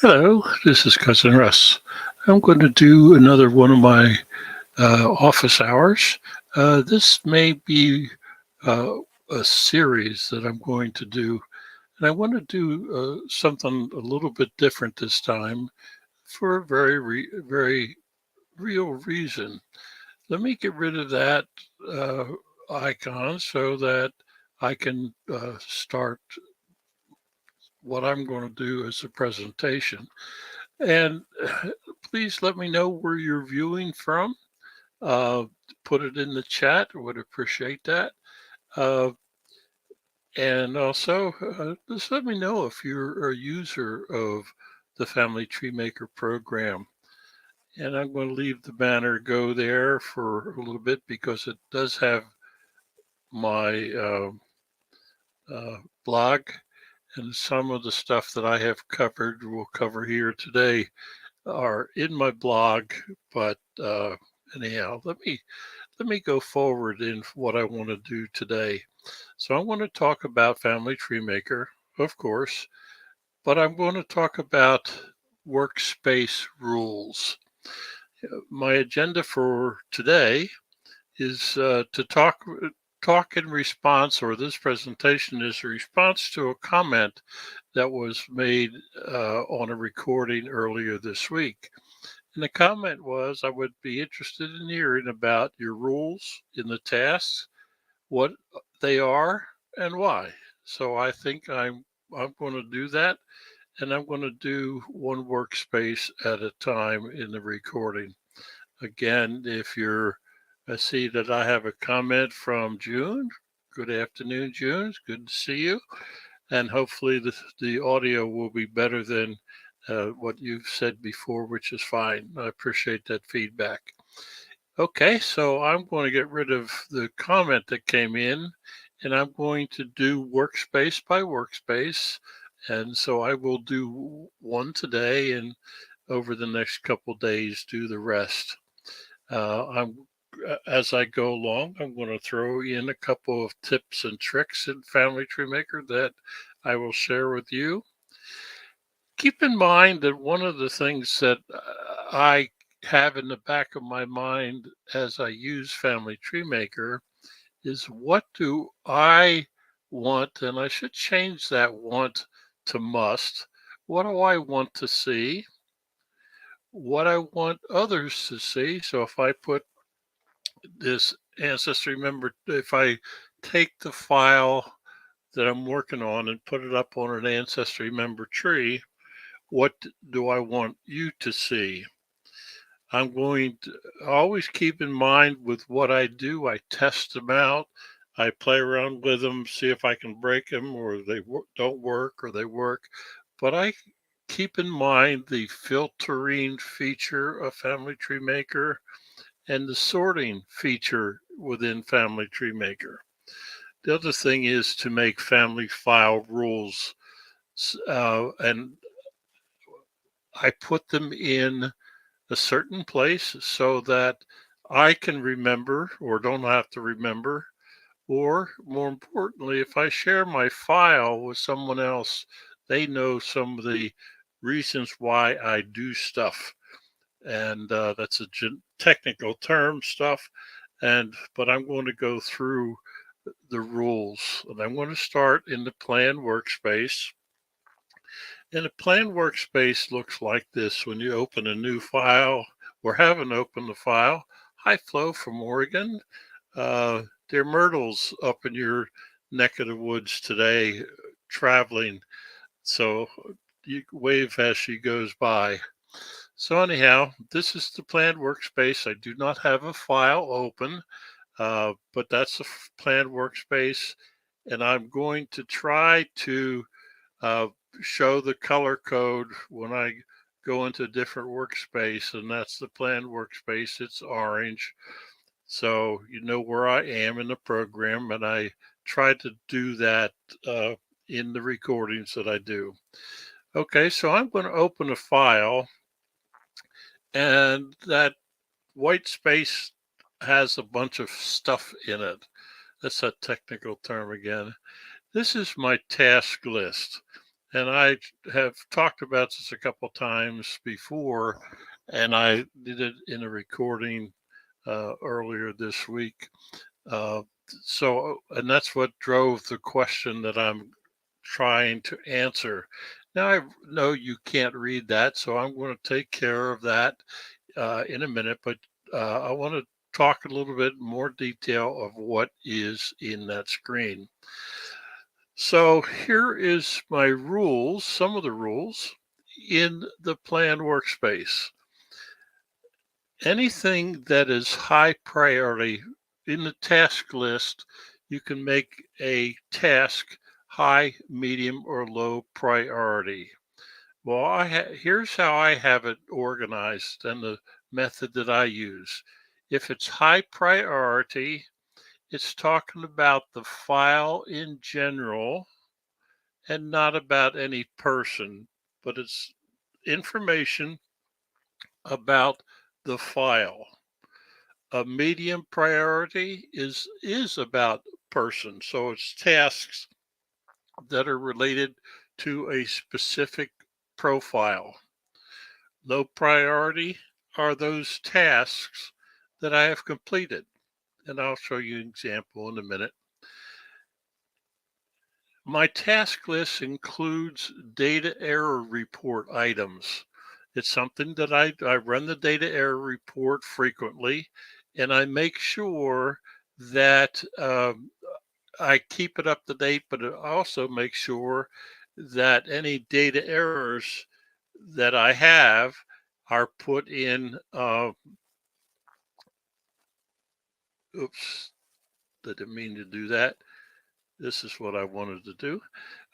Hello, this is Cousin Russ. I'm going to do another one of my office hours. This may be uh, a series that I'm going to do, and I want to do something a little bit different this time for a very real reason. Let me get rid of that uh, icon so that I can start what I'm going to do as a presentation. And please let me know where you're viewing from. Uh, Put it in the chat. I would appreciate that. Uh, and also, just let me know if you're a user of the Family Tree Maker program. And I'm going to leave the banner go there for a little bit because it does have my blog, and some of the stuff that I have covered, will cover here today, are in my blog. But anyhow, let me go forward in what I want to do today. So I want to talk about Family Tree Maker, of course, but I'm going to talk about workspace rules. My agenda for today is to talk in response, or this presentation is a response to a comment that was made on a recording earlier this week. And the comment was, I would be interested in hearing about your rules in the tasks, what they are, and why. So I think I'm going to do that, and I'm going to do one workspace at a time in the recording. Again, if I see that I have a comment from June. Good afternoon, June. It's good to see you. And hopefully the audio will be better than what you've said before, which is fine. I appreciate that feedback. Okay, so I'm going to get rid of the comment that came in, and I'm going to do workspace by workspace. And so I will do one today, and over the next couple days, do the rest. As I go along, I'm going to throw in a couple of tips and tricks in Family Tree Maker that I will share with you. Keep in mind that one of the things that I have in the back of my mind as I use Family Tree Maker is, what do I want? And I should change that want to must. What do I want to see? What I want others to see. So if I put this ancestry member, if I take the file that I'm working on and put it up on an ancestry member tree, what do I want you to see? I'm going to always keep in mind with what I do, I test them out. I play around with them, see if I can break them, or they don't work, or they work. But I keep in mind the filtering feature of Family Tree Maker and the sorting feature within Family Tree Maker. The other thing is to make family file rules, and I put them in a certain place so that I can remember or don't have to remember. Or more importantly, if I share my file with someone else, they know some of the reasons why I do stuff. And that's a technical term stuff. But I'm going to go through the rules, and I'm going to start in the plan workspace. And a plan workspace looks like this when you open a new file or haven't opened the file. Hi, Flo from Oregon. Dear Myrtle's up in your neck of the woods today traveling. So you wave as she goes by. So anyhow, this is the planned workspace. I do not have a file open, but that's the planned workspace. And I'm going to try to uh, show the color code when I go into a different workspace, and that's the planned workspace. It's orange. So you know where I am in the program, and I try to do that in the recordings that I do. Okay, so I'm going to open a file, and that white space has a bunch of stuff in it. That's a technical term again. This is my task list. And I have talked about this a couple times before, and I did it in a recording earlier this week. Uh, and that's what drove the question that I'm trying to answer. Now, I know you can't read that, so I'm going to take care of that in a minute, but I want to talk a little bit more detail of what is in that screen. So here is my rules, some of the rules in the plan workspace. Anything that is high priority in the task list, you can make a task high, medium, or low priority. Well, here's how I have it organized and the method that I use. If it's high priority, it's talking about the file in general and not about any person, but it's information about the file. A medium priority is about person, so it's tasks that are related to a specific profile. Low priority are those tasks that I have completed, and I'll show you an example in a minute. My task list includes data error report items. It's something that I run the data error report frequently, and I make sure that I keep it up to date, but I also make sure that any data errors that I have are put in, oops, I didn't mean to do that. This is what I wanted to do.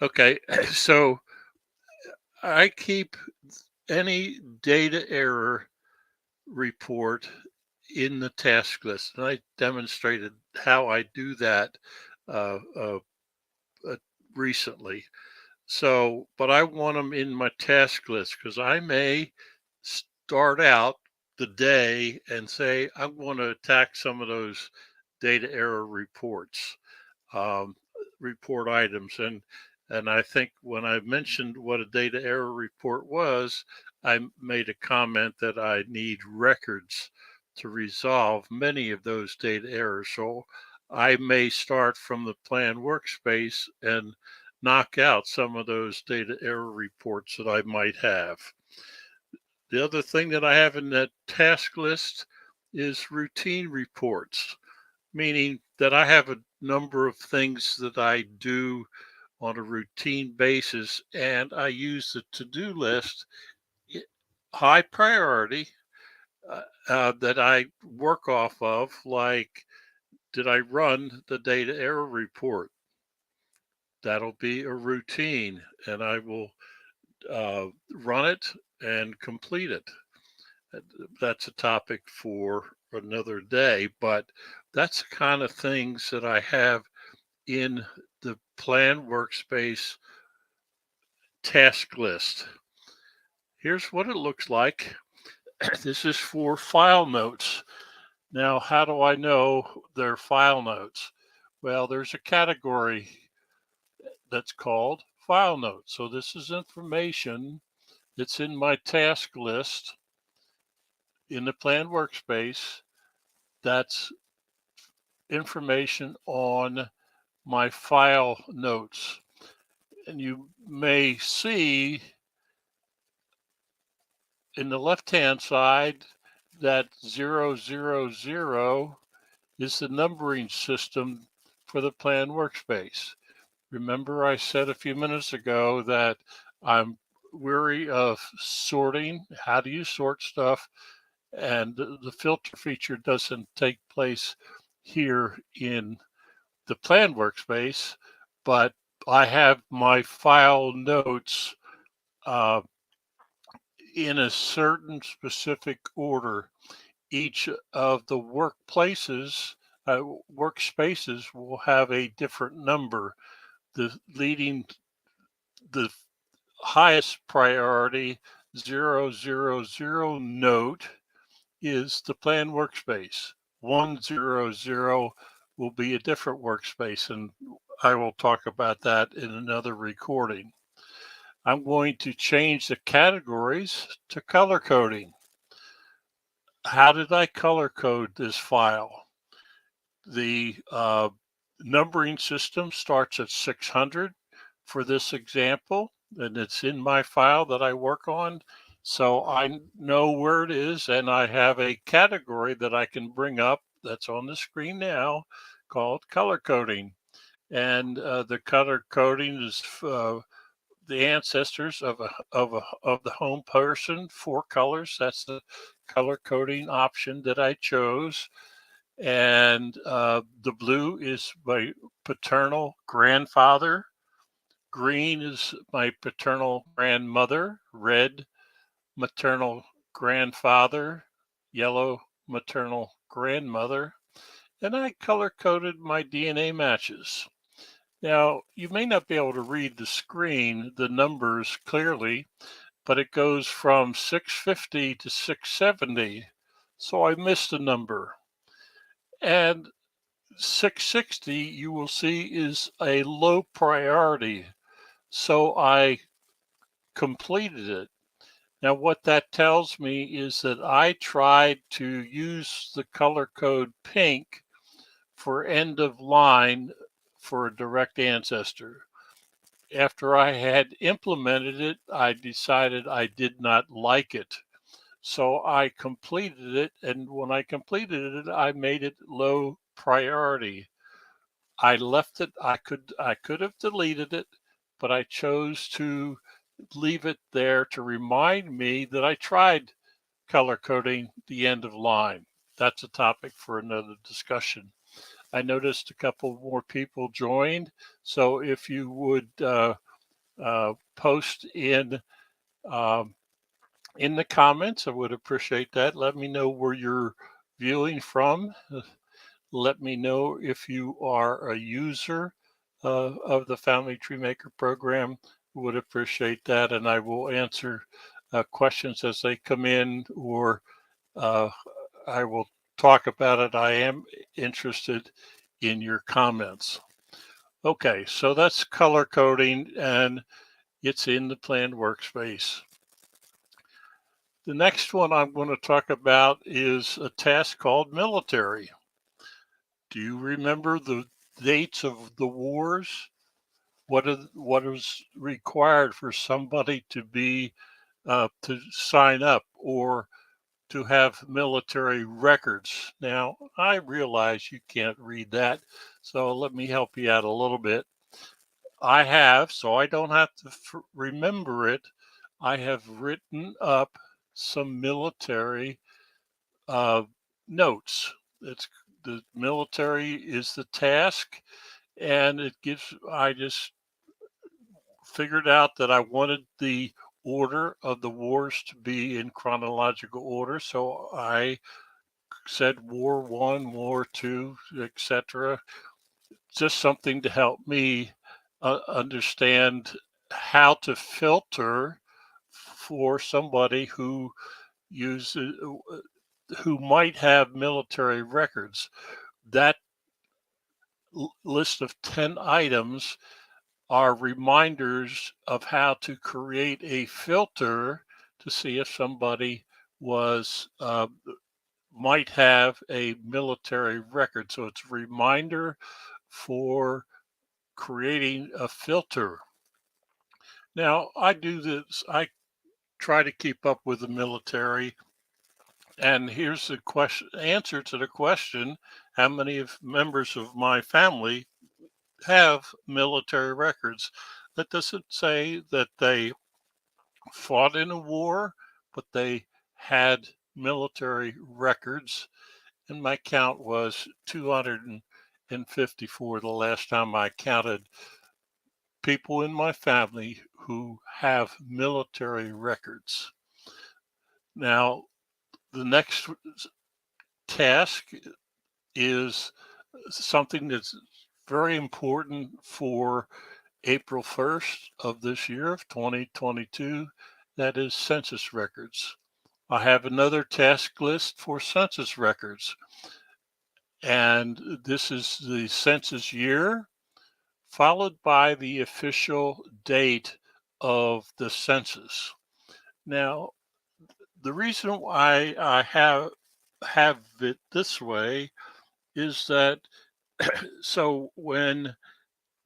Okay, so I keep any data error report in the task list, and I demonstrated how I do that uh, uh, uh, recently. So, but I want them in my task list because I may start out the day and say I want to attack some of those data error reports, um, report items, and I think when I mentioned what a data error report was, I made a comment that I need records to resolve many of those data errors. So I may start from the plan workspace and knock out some of those data error reports that I might have. The other thing that I have in that task list is routine reports, meaning that I have a number of things that I do on a routine basis, and I use the to-do list, high priority, that I work off of, like, did I run the data error report? That'll be a routine, and I will run it and complete it. That's a topic for another day, but that's the kind of things that I have in the plan workspace task list. Here's what it looks like. This is for file notes. Now, how do I know they're file notes? Well, there's a category that's called file notes. So this is information that's in my task list in the plan workspace. That's information on my file notes. And you may see in the left-hand side that 000 is the numbering system for the plan workspace. Remember, I said a few minutes ago that I'm weary of sorting. How do you sort stuff? And the filter feature doesn't take place here in the plan workspace, but I have my file notes uh, in a certain specific order. Each of the workspaces will have a different number. The highest priority 000 note is the plan workspace. 100 will be a different workspace, and I will talk about that in another recording. I'm going to change the categories to color coding. How did I color code this file? The numbering system starts at 600 for this example, and it's in my file that I work on. So I know where it is, and I have a category that I can bring up that's on the screen now called color coding. And the color coding is the ancestors of the home person, 4 colors. That's the color coding option that I chose. And the blue is my paternal grandfather. Green is my paternal grandmother. Red, maternal grandfather. Yellow, maternal grandmother. And I color coded my DNA matches. Now, you may not be able to read the screen, the numbers clearly, but it goes from 650 to 670. So I missed a number. And 660, you will see, is a low priority. So I completed it. Now, what that tells me is that I tried to use the color code pink for end of line for a direct ancestor. After I had implemented it, I decided I did not like it. So I completed it. And when I completed it, I made it low priority. I left it. I could have deleted it, but I chose to leave it there to remind me that I tried color coding the end of line. That's a topic for another discussion. I noticed a couple more people joined. So if you would post um, in the comments, I would appreciate that. Let me know where you're viewing from. Let me know if you are a user of the Family Tree Maker program. Would appreciate that, and I will answer questions as they come in, or uh, I will talk about it. I am interested in your comments. Okay, so that's color coding, and it's in the planned workspace. The next one I'm going to talk about is a task called military. Do you remember the dates of the wars? What is required for somebody to be to sign up or to have military records? Now, I realize you can't read that, so let me help you out a little bit. I have, so I don't have to remember it. I have written up some military notes. It's the military is the task, and it gives. I just figured out that I wanted the order of the wars to be in chronological order, so I said War One, War Two, etc. Just something to help me understand how to filter for somebody who uses who might have military records. That list of 10 items are reminders of how to create a filter to see if somebody was might have a military record. So it's a reminder for creating a filter. Now, I do this, I try to keep up with the military. And here's the question answer to the question: how many of members of my family have military records? That doesn't say that they fought in a war, but they had military records. And my count was 254 the last time I counted people in my family who have military records. Now, the next task is something that's very important for April 1st of this year of 2022. That is census records. I have another task list for census records. And this is the census year followed by the official date of the census. Now, the reason why I have it this way is that so when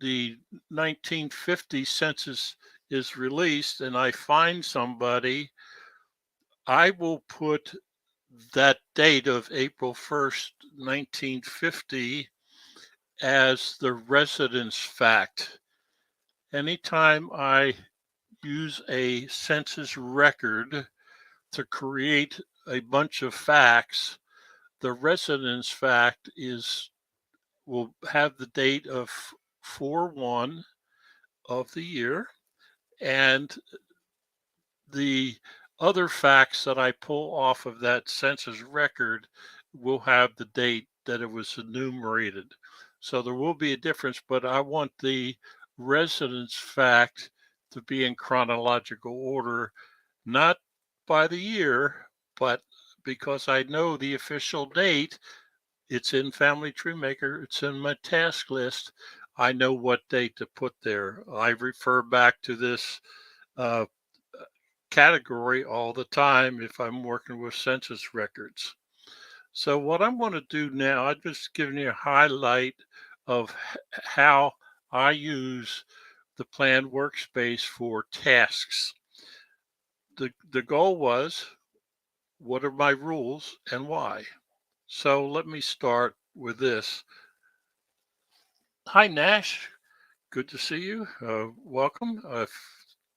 the 1950 census is released and I find somebody, I will put that date of April 1st, 1950 as the residence fact. Anytime I use a census record to create a bunch of facts, the residence fact will have the date of 4/1 of the year, and the other facts that I pull off of that census record will have the date that it was enumerated. So there will be a difference, but I want the residence fact to be in chronological order, not by the year, but because I know the official date, it's in Family Tree Maker, it's in my task list. I know what date to put there. I refer back to this uh, category all the time if I'm working with census records. So what I'm going to do now, I'm just giving you a highlight of how I use the plan workspace for tasks. The goal was, what are my rules and why? So let me start with this. Hi, Nash. Good to see you. Welcome.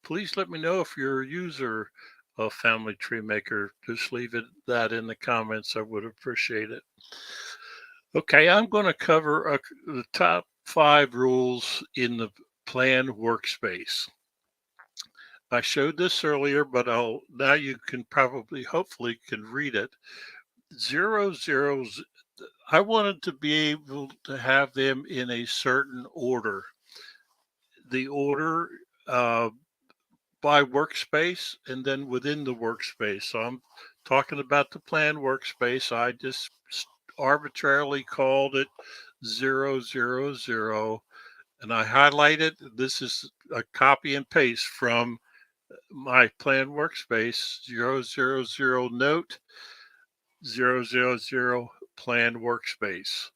Please let me know if you're a user of Family Tree Maker. Just leave that in the comments. I would appreciate it. Okay, I'm going to cover the top 5 rules in the plan workspace. I showed this earlier, but now you can hopefully can read it. 0, 0. I wanted to be able to have them in a certain order. The order by workspace and then within the workspace. So I'm talking about the plan workspace. I just arbitrarily called it 0, 0, 0, and I highlighted. This is a copy and paste from my plan workspace. 0, 0, 0 note, 0, 0, 0 plan workspace.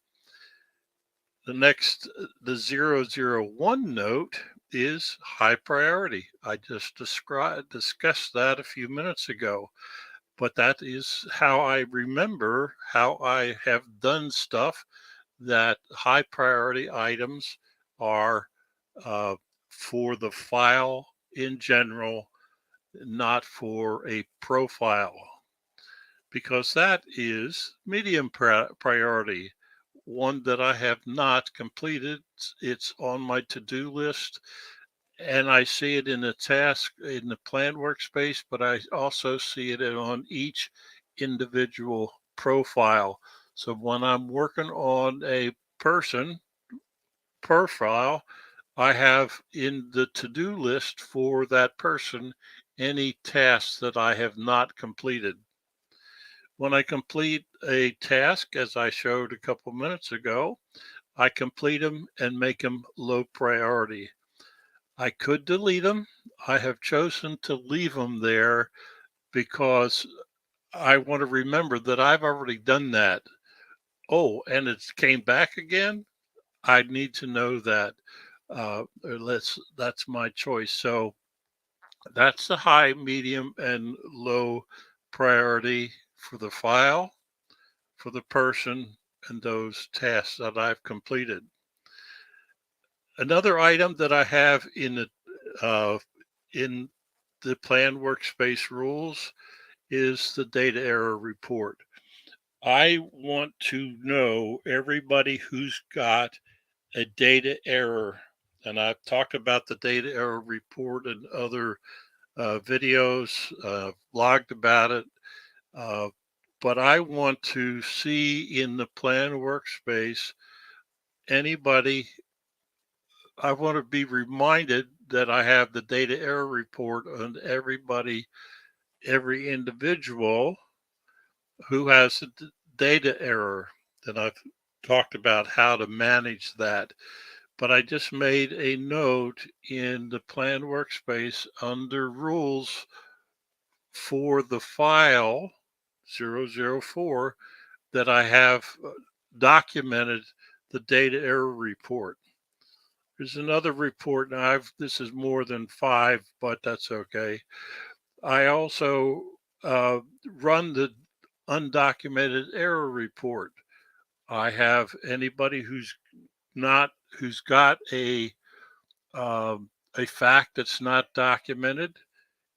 The 0, 0, 1 note is high priority. I just discussed that a few minutes ago, but that is how I remember how I have done stuff, that high priority items are uh, for the file in general, not for a profile, because that is medium priority, one that I have not completed. It's on my to-do list, and I see it in the task in the plan workspace, but I also see it on each individual profile. So when I'm working on a person profile, I have in the to-do list for that person any tasks that I have not completed. When I complete a task, as I showed a couple minutes ago, I complete them and make them low priority. I could delete them. I have chosen to leave them there because I want to remember that I've already done that. Oh, and it came back again. I need to know that. That's my choice. So that's the high, medium, and low priority for the file, for the person, and those tasks that I've completed. Another item that I have uh, in the plan workspace rules is the data error report. I want to know everybody who's got a data error, and I've talked about the data error report in other videos, blogged about it. Uh, but I want to see in the plan workspace anybody. I want to be reminded that I have the data error report on everybody, every individual who has a data error. And I've talked about how to manage that. but I just made a note in the plan workspace under rules for the file 004 that I have documented the data error report. There's another report, and this is more than 5, but that's okay. I also run the undocumented error report. I have anybody who's got a fact that's not documented.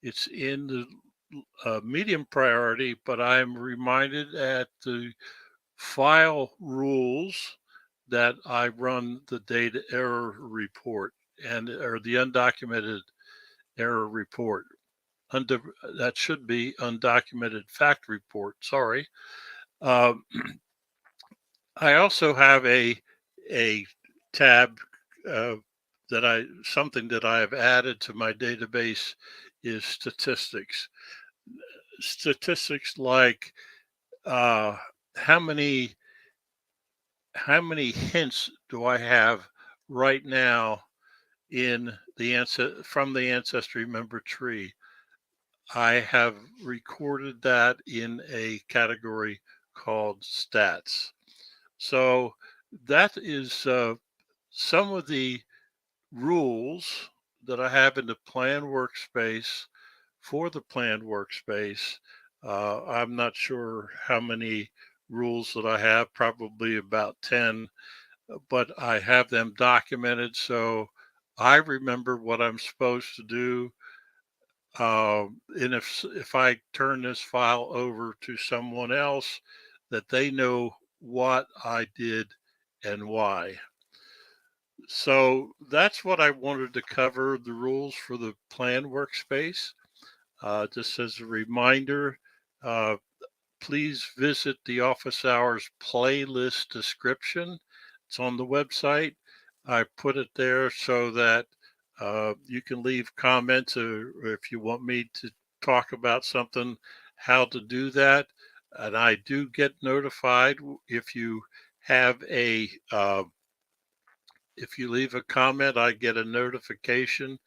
It's in the medium priority, but I'm reminded at the file rules that I run the data error report or the undocumented error report. That should be undocumented fact report. Sorry. Um, I also have a tab uh, something that I have added to my database is statistics. Statistics like uh, how many hints do I have right now in from the ancestry member tree. I have recorded that in a category called stats. So that is some of the rules that I have in the plan workspace for the planned workspace. I'm not sure how many rules that I have, probably about 10, but I have them documented so I remember what I'm supposed to do. And if I turn this file over to someone else, that they know what I did and why. So that's what I wanted to cover, the rules for the plan workspace. Just as a reminder, uh, please visit the office hours playlist description. It's on the website. I put it there so that you can leave comments, or if you want me to talk about something, how to do that. And I do get notified if you have if you leave a comment, I get a notification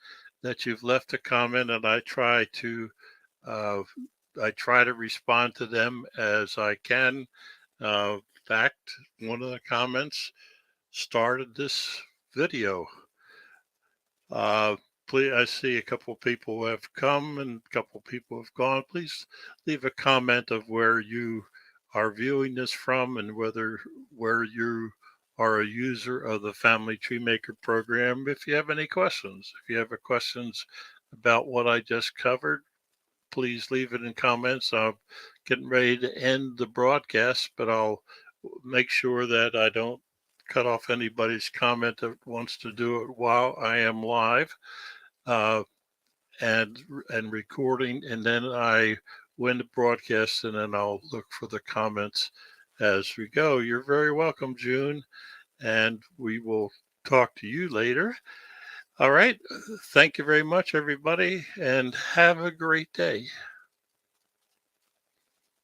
that you've left a comment, and uh, I try to respond to them as I can. In fact, one of the comments started this video. Uh, Please, I see a couple of people have come and a couple of people have gone. Please leave a comment of where you are viewing this from and where you are a user of the Family Tree Maker program. If you have any questions, if you have questions about what I just covered, please leave it in comments. I'm getting ready to end the broadcast, but I'll make sure that I don't cut off anybody's comment that wants to do it while I am live uh, and recording. And then I win the broadcast, and then I'll look for the comments as we go. You're very welcome, June, and we will talk to you later. All right. Thank you very much, everybody, and have a great day.